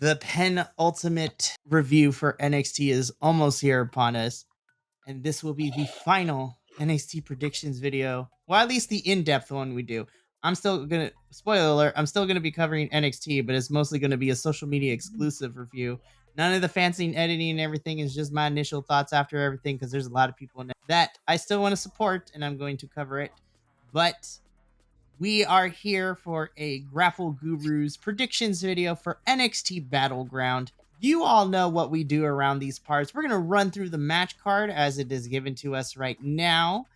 The penultimate review for NXT is almost here upon us, and this will be the final NXT predictions video. Well, at least the in-depth one we do. I'm still gonna spoiler alert. I'm still gonna be covering NXT, but it's mostly gonna be a social media exclusive review. None of the fancy editing and everything is just my initial thoughts after everything, because there's a lot of people in that I still want to support, and I'm going to cover it. But we are here for a Grapple Gurus predictions video for NXT Battleground. You all know what we do around these parts. We're going to run through the match card as it is given to us right now.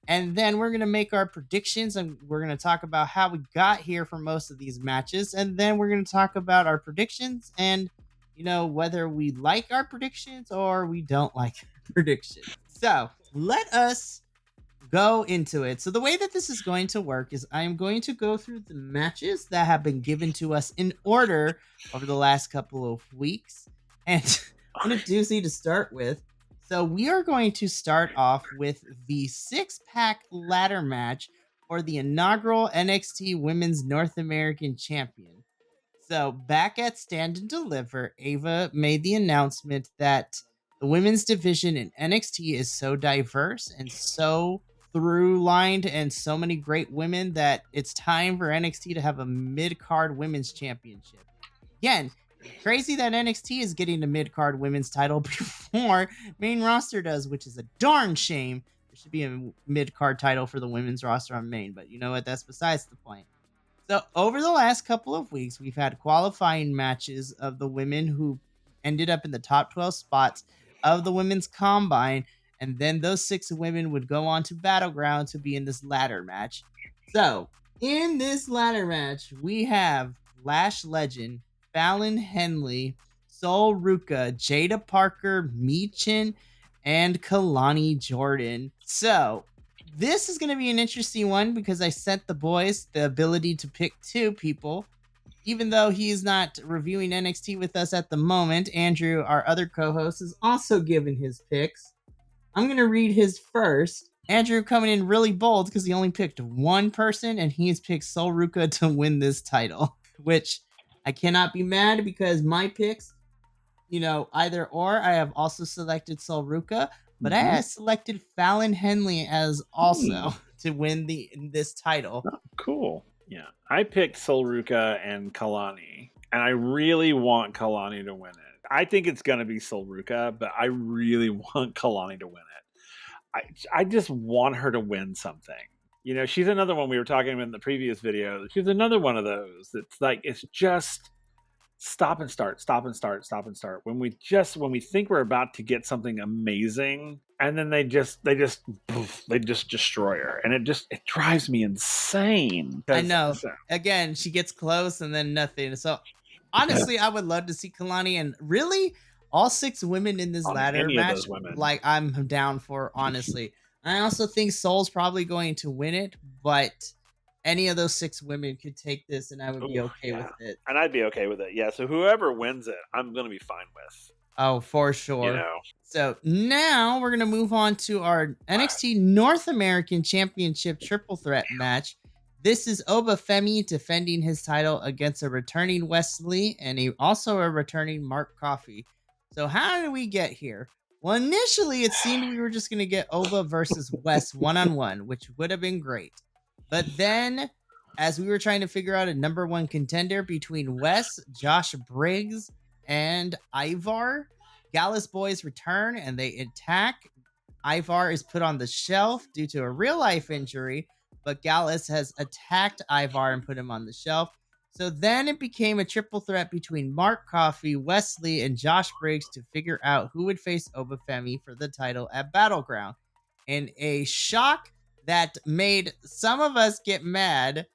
And then we're going to make our predictions, and we're going to talk about how we got here for most of these matches. And then we're going to talk about our predictions and, whether we like our predictions or we don't like predictions. So let us go into it. So the way that this is going to work is I am going to go through the matches that have been given to us in order over the last couple of weeks. And what a doozy to start with. So we are going to start off with the 6-pack ladder match for the inaugural NXT Women's North American Champion. So back at Stand and Deliver, Ava made the announcement that the women's division in NXT is so diverse and so through-lined and so many great women that it's time for NXT to have a mid-card women's championship. Again, crazy that NXT is getting a mid-card women's title before main roster does, which is a darn shame. There should be a mid-card title for the women's roster on main, but you know what? That's besides the point. So over the last couple of weeks, we've had qualifying matches of the women who ended up in the top 12 spots of the women's combine. And then those 6 women would go on to Battleground to be in this ladder match. So in this ladder match, we have Lash Legend, Fallon Henley, Sol Ruka, Jada Parker, Michin, and Kalani Jordynne. So this is going to be an interesting one because I sent the boys the ability to pick 2 people. Even though he's not reviewing NXT with us at the moment, Andrew, our other co-host, is also given his picks. I'm going to read his first. Andrew coming in really bold because he only picked one person, and he's picked Sol Ruka to win this title, which I cannot be mad because my picks, either or. I have also selected Sol Ruka, but I have selected Fallon Henley as also to win this title. Oh, cool. Yeah, I picked Sol Ruka and Kalani, and I really want Kalani to win it. I think it's going to be Sol Ruka, but I really want Kalani to win it. I just want her to win something. She's another one we were talking about in the previous video. She's another one of those. It's just stop and start, stop and start, stop and start. When we think we're about to get something amazing, and then they just destroy her, and it drives me insane. I know. Again, she gets close and then nothing. So honestly, I would love to see Kalani and really all 6 women in this ladder match. Like, I'm down for, honestly. I also think Sol's probably going to win it, but any of those 6 women could take this, and I would be okay with it. And I'd be okay with it. Yeah. So whoever wins it, I'm going to be fine with. Oh, for sure. So now we're going to move on to our NXT North American Championship Triple Threat match. This is Oba Femi defending his title against a returning Wesley and also a returning Mark Coffey. So how did we get here? Well, initially it seemed we were just going to get Oba versus Wes one-on-one, which would have been great. But then, as we were trying to figure out a number 1 contender between Wes, Josh Briggs, and Ivar, Gallus boys return and they attack. Ivar is put on the shelf due to a real-life injury, but Gallus has attacked Ivar and put him on the shelf. So then it became a triple threat between Mark Coffey, Wesley, and Josh Briggs to figure out who would face Oba Femi for the title at Battleground. In a shock that made some of us get mad,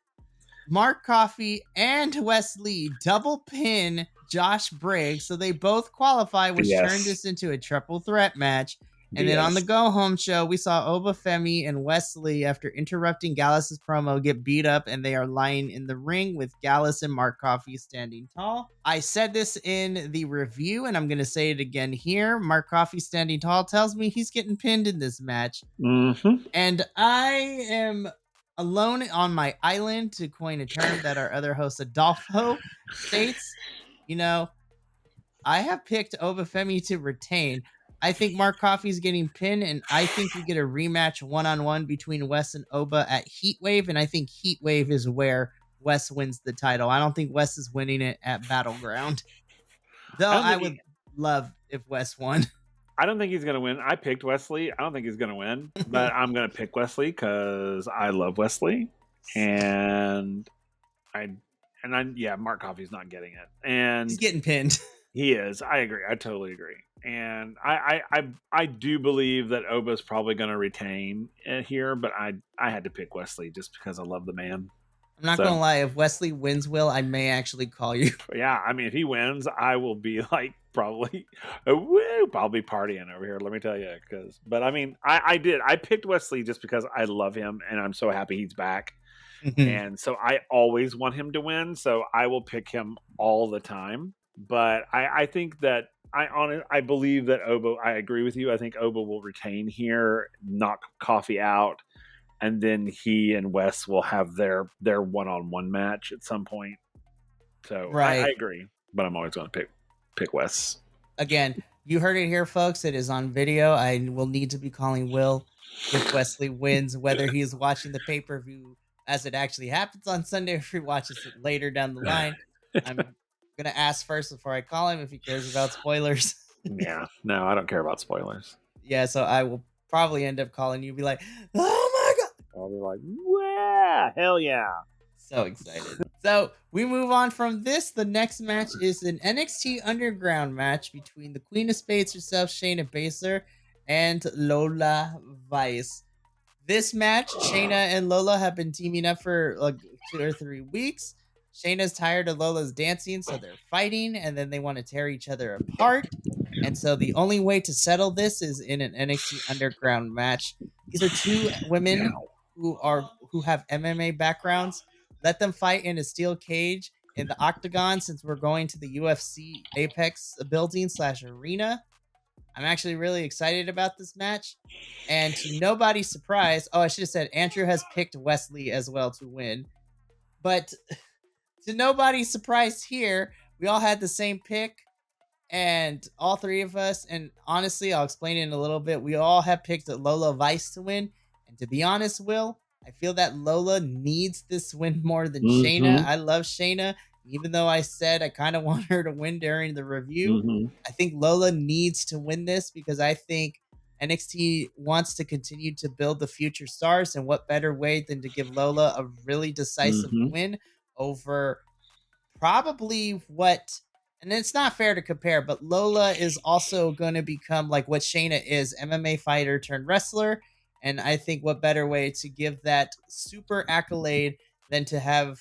Mark Coffey and Wesley double pin Josh Briggs, so they both qualify, which turned this into a triple threat match. And then on the go-home show, we saw Oba Femi and Wesley, after interrupting Gallus's promo, get beat up, and they are lying in the ring with Gallus and Mark Coffey standing tall. I said this in the review, and I'm going to say it again here. Mark Coffey standing tall tells me he's getting pinned in this match. And I am alone on my island, to coin a term that our other host, Adolfo, states. I have picked Obafemi to retain. I think Mark Coffey's getting pinned, and I think we get a rematch one-on-one between Wes and Oba at Heatwave, and I think Heatwave is where Wes wins the title. I don't think Wes is winning it at Battleground. Though I don't I think would love if Wes won. I don't think he's gonna win. I picked Wesley. I don't think he's gonna win, but I'm gonna pick Wesley because I love Wesley, and I yeah, Mark Coffey's not getting it, and He's getting pinned. he is. I agree. I totally agree, and I do believe that Oba's probably gonna retain it here, but I had to pick Wesley just because I love the man. I'm not So gonna lie, if Wesley wins, Will, I may actually call you. yeah, I mean, if he wins, I will be like probably, woo, I'll be partying over here. Let me tell you, but I mean, I picked Wesley just because I love him and I'm so happy he's back, Mhm. and so I always want him to win. So I will pick him all the time. But I think that I believe that Oba. I agree with you. I think Oba will retain here, knock Coffee out, and then he and Wes will have their one-on-one match at some point. So I Right. agree, but I'm always going to pick Wes. Again, you heard it here, folks. It is on video. I will need to be calling Will if Wesley wins, whether he is watching the pay per view as it actually happens on Sunday, or if he watches it later down the line. I'm gonna ask first before I call him if he cares about spoilers. Yeah, no, I don't care about spoilers. Yeah, so I will probably end up calling you, be like, "Oh my god!" I'll be like, "Wow, hell yeah!" So excited. So we move on from this. The next match is an NXT Underground match between the Queen of Spades herself, Shayna Baszler, and Lola Vice. This match, Shayna and Lola have been teaming up for like 2 or 3 weeks. Shayna's tired of Lola's dancing, so they're fighting, and then they want to tear each other apart. And so the only way to settle this is in an NXT Underground match. These are two women who have MMA backgrounds. Let them fight in a steel cage in the octagon, since we're going to the UFC Apex building slash arena. I'm actually really excited about this match. And to nobody's surprise, oh, I should have said Andrew has picked Wesley as well to win. But to nobody's surprise here, we all had the same pick, and all three of us, and honestly, I'll explain it in a little bit. We all have picked Lola Vice to win. And to be honest, Will, I feel that Lola needs this win more than Shayna. Mm-hmm. I love Shayna, even though I said I kind of want her to win during the review. Mm-hmm. I think Lola needs to win this because I think NXT wants to continue to build the future stars, and what better way than to give Lola a really decisive Mm-hmm. win over probably what, and it's not fair to compare, but Lola is also going to become like what Shayna is, MMA fighter turned wrestler. And I think what better way to give that super accolade than to have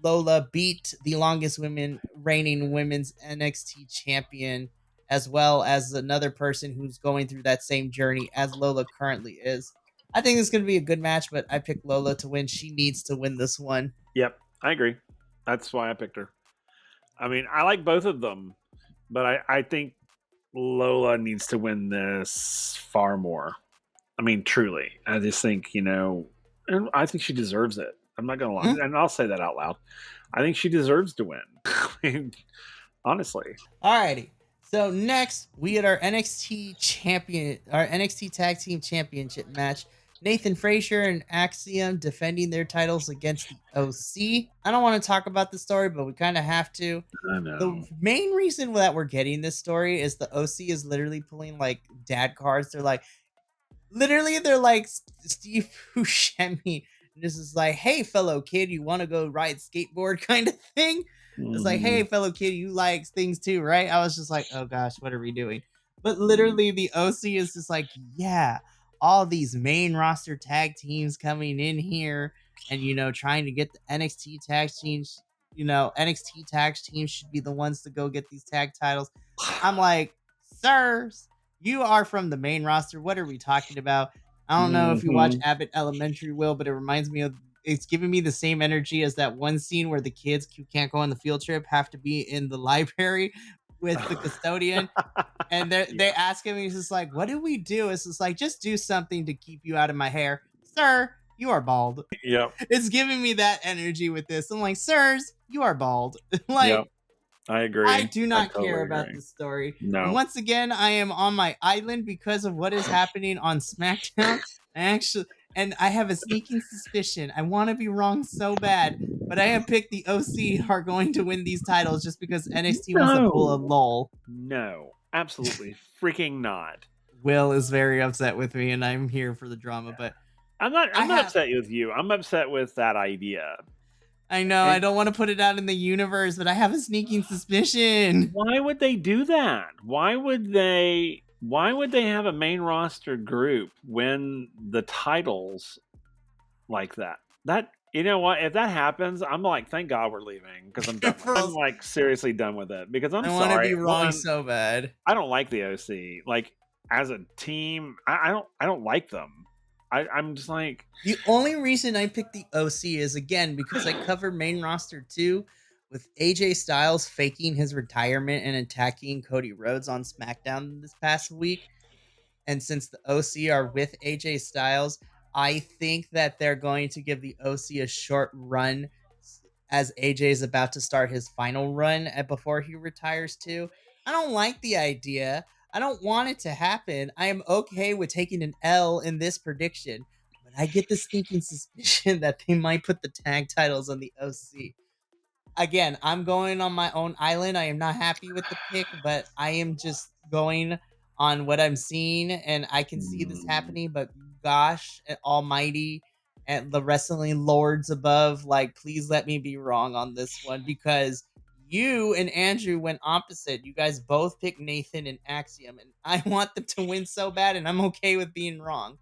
Lola beat the longest women reigning women's NXT champion, as well as another person who's going through that same journey as Lola currently is. I think it's going to be a good match, but I picked Lola to win. She needs to win this one. Yep, I agree. That's why I picked her. I mean, I like both of them, but I think Lola needs to win this far more. I mean, truly. I just think, and I think she deserves it. I'm not going to lie. And I'll say that out loud. I think she deserves to win. I mean, honestly. Alrighty. So next we had our NXT Tag Team Championship match. Nathan Frazier and Axiom defending their titles against the OC. I don't want to talk about the story, but we kind of have to. I know. The main reason that we're getting this story is the OC is literally pulling like dad cards. They're like, Steve Buscemi. And this is like, hey, fellow kid, you want to go ride skateboard kind of thing? It's like, hey, fellow kid, you like things too, right? I was just like, oh gosh, what are we doing? But literally, the OC is just like, yeah, all these main roster tag teams coming in here and, trying to get the NXT tag teams. NXT tag teams should be the ones to go get these tag titles. I'm like, sirs, you are from the main roster. What are we talking about? I don't know if you watch Abbott Elementary, Will, but it reminds me of, it's giving me the same energy as that one scene where the kids who can't go on the field trip have to be in the library with the custodian. And they ask him, he's just like, what do we do? It's just like, just do something to keep you out of my hair. Sir, you are bald. Yep. It's giving me that energy with this. I'm like, sirs, you are bald. Like, Yep. I I agree. do I not care totally about agree. this story. And No. once again, I am on my island because of what is happening on SmackDown. I actually, and I have a sneaking suspicion. I want to be wrong so bad, but I have picked the OC are going to win these titles just because NXT wants to pull a No. lull. No. Absolutely freaking not. Will is very upset with me, and I'm here for the drama. But I I'm not have, upset with you. I'm upset with that idea. I know I And don't want to put it out in the universe, but I have a sneaking suspicion. why would they do that? Why would they have a main roster group win the titles like that? That you know what? If that happens, I'm like, thank God we're leaving because I'm done with For it. I'm us, like seriously done with it because I'm I want to sorry. be wrong One, so bad. I don't like the OC. Like as a team, I don't like them. I'm just like The only reason I picked the OC is again because I covered main roster too, with AJ Styles faking his retirement and attacking Cody Rhodes on SmackDown this past week. And since the OC are with AJ Styles, I think that they're going to give the OC a short run as AJ is about to start his final run before he retires too. I don't like the idea. I don't want it to happen. I am okay with taking an L in this prediction, but I get the sneaking suspicion that they might put the tag titles on the OC. Again, I'm going on my own island. I am not happy with the pick, but I am just going on what I'm seeing, and I can see this mm, happening. But gosh, almighty, and the wrestling lords above, like, please let me be wrong on this one because you and Andrew went opposite. You guys both picked Nathan and Axiom, and I want them to win so bad, and I'm okay with being wrong.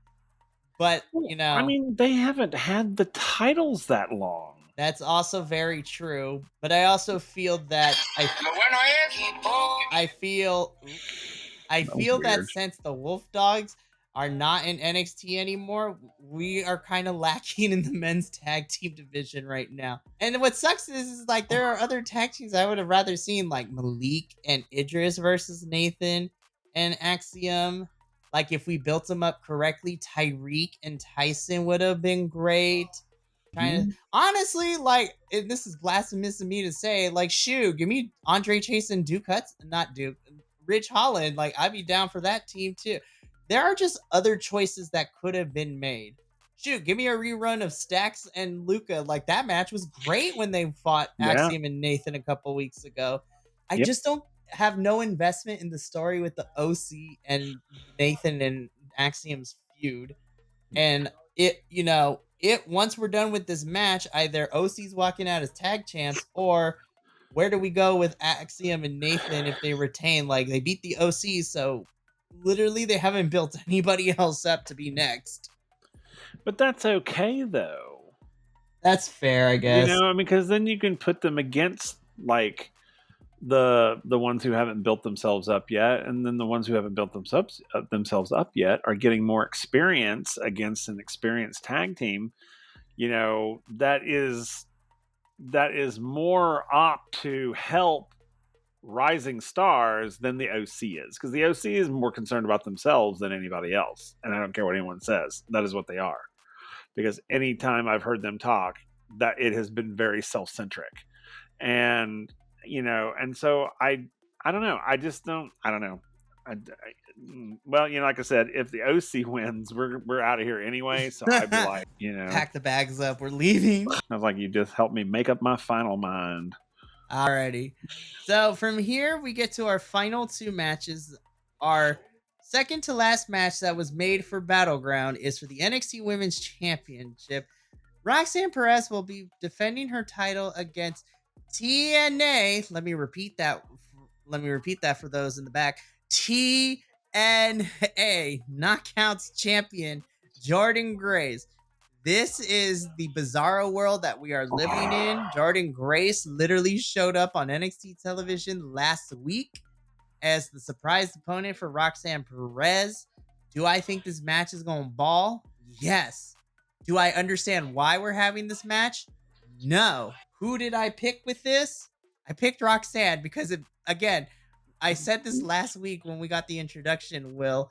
But, well, I mean, they haven't had the titles that long. that's also very true. But I also feel that I feel I That was feel that weird. since the Wolf Dogs are not in NXT anymore, we are kind of lacking in the men's tag team division right now. And what sucks is like there are other tag teams I would have rather seen, like Malik and Idris versus Nathan and Axiom. Like if we built them up correctly, Tyreek and Tyson would have been great. Trying to Mm, honestly, like, and this is blasphemous of me to say, like, shoot, give me Andre Chase and Duke Hudson, not Duke, Rich Holland. Like, I'd be down for that team too. There are just other choices that could have been made. Shoot, give me a rerun of Stax and Luca. Like that match was great when they fought yeah. Axiom and Nathan a couple weeks ago. I Yep. just don't have no investment in the story with the OC and Nathan and Axiom's feud. And it once we're done with this match, either OC's walking out as tag champs, or where do we go with Axiom and Nathan if they retain? Like they beat the OC, so literally they haven't built anybody else up to be next. But that's okay though. That's fair, I guess. I mean, because then you can put them against like the ones who haven't built themselves up yet, and then the ones who haven't built themselves up yet are getting more experience against an experienced tag team. That is more apt to help rising stars than the OC is, because the OC is more concerned about themselves than anybody else, and I don't care what anyone says. That is what they are. Because anytime I've heard them talk, that it has been very self-centric, and and so I don't know. I just don't. I don't know. Well, like I said, if the OC wins, we're out of here anyway. So I'd be like, Pack the bags up. We're leaving. I was like, you just helped me make up my final mind. Alrighty. So from here, we get to our final two matches. Our second to last match that was made for Battleground is for the NXT Women's Championship. Roxanne Perez will be defending her title against TNA. Let me repeat that for those in the back. TNA Knockouts champion Jordynne Grace. This is the bizarro world that we are living in. Jordynne Grace literally showed up on NXT television last week as the surprise opponent for Roxanne Perez. Do I think this match is going to ball? Yes. Do I understand why we're having this match? No. Who did I pick with this? I picked Roxanne because, again, I said this last week when we got the introduction, Will.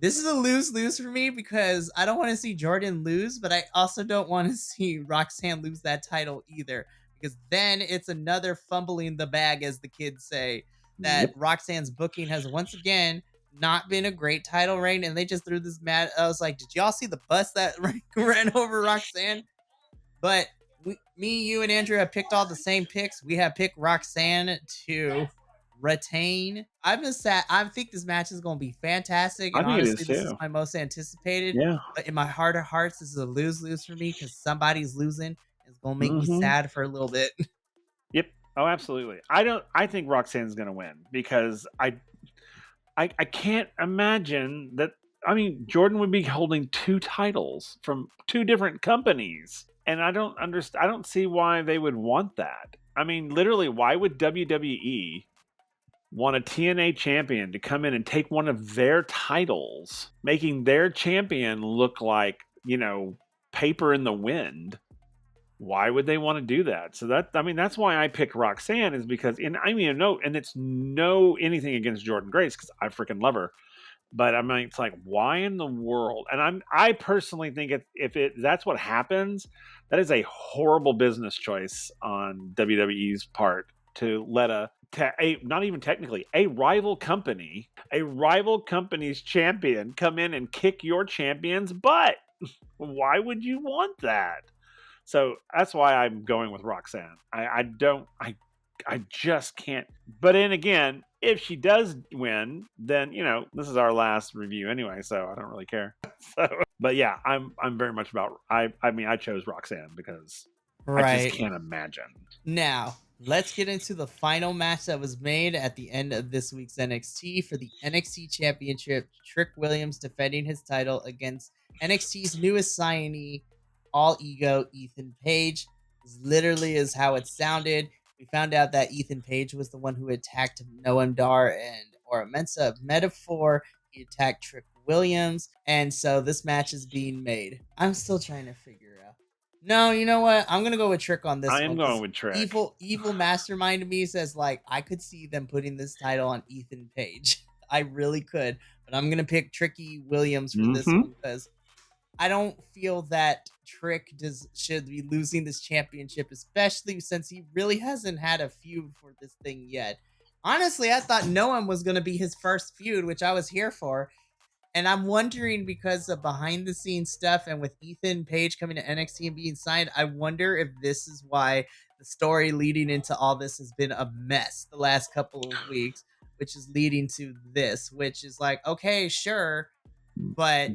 This is a lose-lose for me because I don't want to see Jordynne lose, but I also don't want to see Roxanne lose that title either. because then it's another fumbling the bag, as the kids say, that Yep. Roxanne's booking has once again not been a great title reign, and they just threw this mad. I was like, did y'all see the bus that ran over Roxanne? But me, you, and Andrew have picked all the same picks. We have picked Roxanne to retain. I'm just sad. I think this match is going to be fantastic, I and think it is honestly, this is too. my most anticipated. Yeah. But in my heart of hearts, this is a lose lose for me because somebody's losing. It's going to make me Hmm. sad for a little bit. Yep. Oh, absolutely. I think Roxanne's going to win because I can't imagine that. I mean, Jordynne would be holding two titles from two different companies, and I don't understand. I don't see why they would want that. I mean, literally, why would WWE want a TNA champion to come in and take one of their titles, making their champion look like, paper in the wind? Why would they want to do that? So that's why I picked Roxanne, is because, and I mean, no, and it's no anything against Jordynne Grace because I freaking love her, but I mean, it's like, why in the world? And I personally think if that's what happens, that is a horrible business choice on WWE's part to let not even technically a rival company's champion come in and kick your champion's butt. Why would you want that? So that's why I'm going with Roxanne. I just can't. But then again, if she does win, then this is our last review anyway, so I don't really care. So, but yeah, I'm very much about. I mean, I chose Roxanne because I just Right. can't imagine. Now, let's get into the final match that was made at the end of this week's NXT for the NXT Championship. Trick Williams defending his title against NXT's newest signee, All Ego Ethan Page. This literally is how it sounded. We found out that Ethan Page was the one who attacked Noam Dar and Ora Mensa of Metaphor. He attacked Trick Williams. And so this match is being made. I'm still trying to figure out. No, you know what? I'm gonna go with Trick on this I am one going because with Trick. evil mastermind to me says like I could see them putting this title on Ethan Page. I really could, but I'm gonna pick Tricky Williams for this Mm-hmm. one because I don't feel that Trick should be losing this championship, especially since he really hasn't had a feud for this thing yet. Honestly, I thought Noam was gonna be his first feud, which I was here for. And I'm wondering because of behind the scenes stuff and with Ethan Page coming to NXT and being signed, I wonder if this is why the story leading into all this has been a mess the last couple of weeks, which is leading to this, which is like, okay, sure. But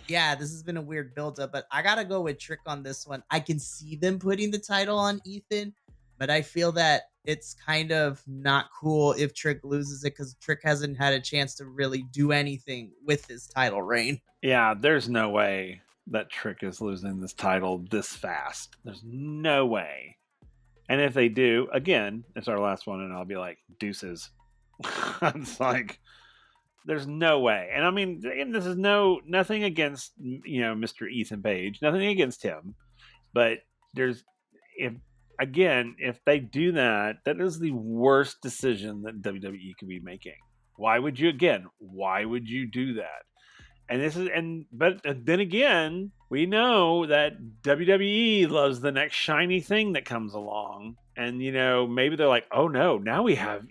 yeah, this has been a weird buildup. But I got to go with Trick on this one. I can see them putting the title on Ethan, but I feel that it's kind of not cool if Trick loses it because Trick hasn't had a chance to really do anything with his title reign. Yeah, there's no way that Trick is losing this title this fast. There's no way. And if they do, again, it's our last one, and I'll be like, deuces. It's like, there's no way. And I mean, and this is nothing against Mr. Ethan Page, nothing against him, but there's if if they do that, that is the worst decision that WWE could be making. Why would you again? Why would you do that? And this is but then again, we know that WWE loves the next shiny thing that comes along. And maybe they're like, "Oh no, now we have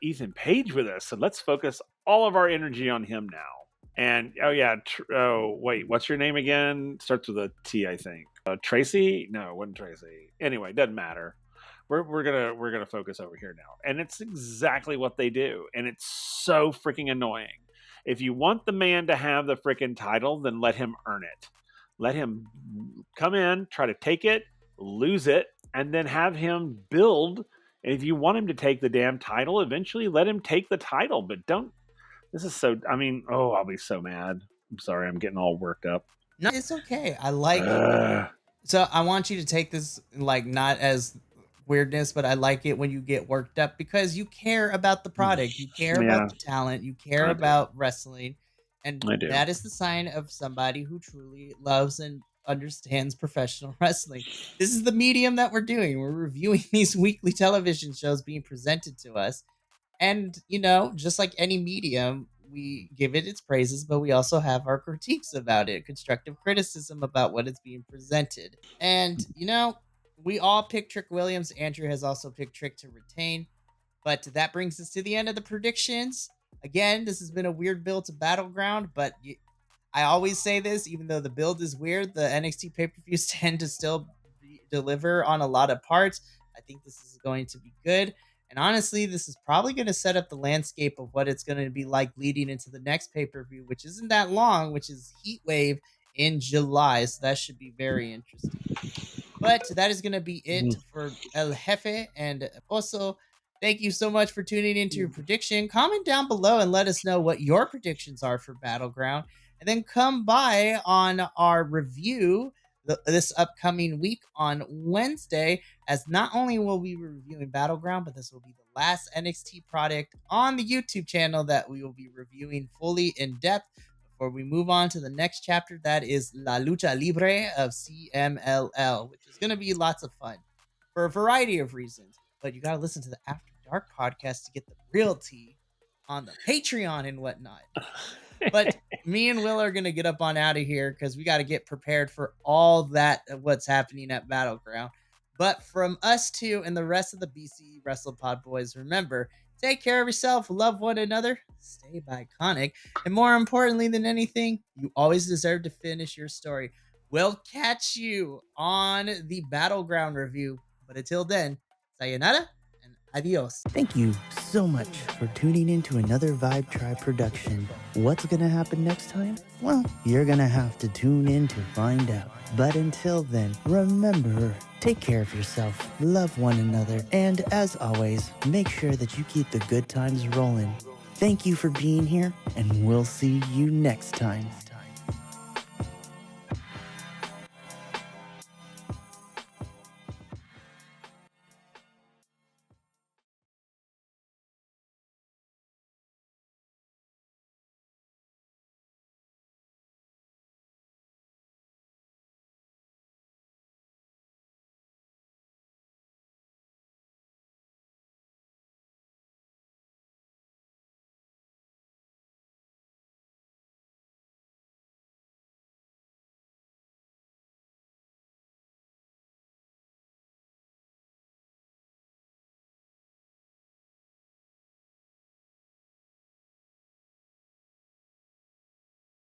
Ethan Page with us. So let's focus all of our energy on him now." And oh yeah, oh wait, what's your name again? Starts with a T, I think. Tracy? No, it wasn't Tracy. Anyway, doesn't matter. We're gonna focus over here now, and it's exactly what they do, and it's so freaking annoying. If you want the man to have the freaking title, then let him earn it. Let him come in, try to take it, lose it, and then have him build. And if you want him to take the damn title, eventually let him take the title. But don't. This is so. I mean, oh, I'll be so mad. I'm sorry, I'm getting all worked up. No, it's okay. I like Ugh. So I want you to take this like not as weirdness, but I like it when you get worked up because you care about the product, you care Yeah, about the talent, you care I do. about wrestling, and I do. that is the sign of somebody who truly loves and understands professional wrestling. This is the medium that we're doing. We're reviewing these weekly television shows being presented to us. And, just like any medium, we give it its praises, but we also have our critiques about it, constructive criticism about what is being presented. And, we all picked Trick Williams. Andrew has also picked Trick to retain. But that brings us to the end of the predictions. Again, this has been a weird build to Battleground, but I always say this, even though the build is weird, the NXT pay-per-views tend to still deliver on a lot of parts. I think this is going to be good. And honestly, this is probably going to set up the landscape of what it's going to be like leading into the next pay-per-view, which isn't that long, which is Heatwave in July. So that should be very interesting. But that is going to be it for El Jefe and Pozo. Thank you so much for tuning into your prediction. Comment down below and let us know what your predictions are for Battleground. And then come by on our review this upcoming week on Wednesday, as not only will we be reviewing Battleground, but this will be the last NXT product on the YouTube channel that we will be reviewing fully in depth before we move on to the next chapter. That is La Lucha Libre of CMLL, which is going to be lots of fun for a variety of reasons. But you got to listen to the After Dark podcast to get the real tea on the Patreon and whatnot. But me and Will are going to get up on out of here because we got to get prepared for all that what's happening at Battleground. But from us two and the rest of the BCE Wrestle Pod boys, remember, take care of yourself, love one another, stay iconic, and more importantly than anything, you always deserve to finish your story. We'll catch you on the Battleground review. But until then, sayonara and adios. Thank you so much for tuning in to another Vibe Tribe production. What's gonna happen next time? Well, you're gonna have to tune in to find out. But until then, remember, take care of yourself, love one another, and as always, make sure that you keep the good times rolling. Thank you for being here, and we'll see you next time.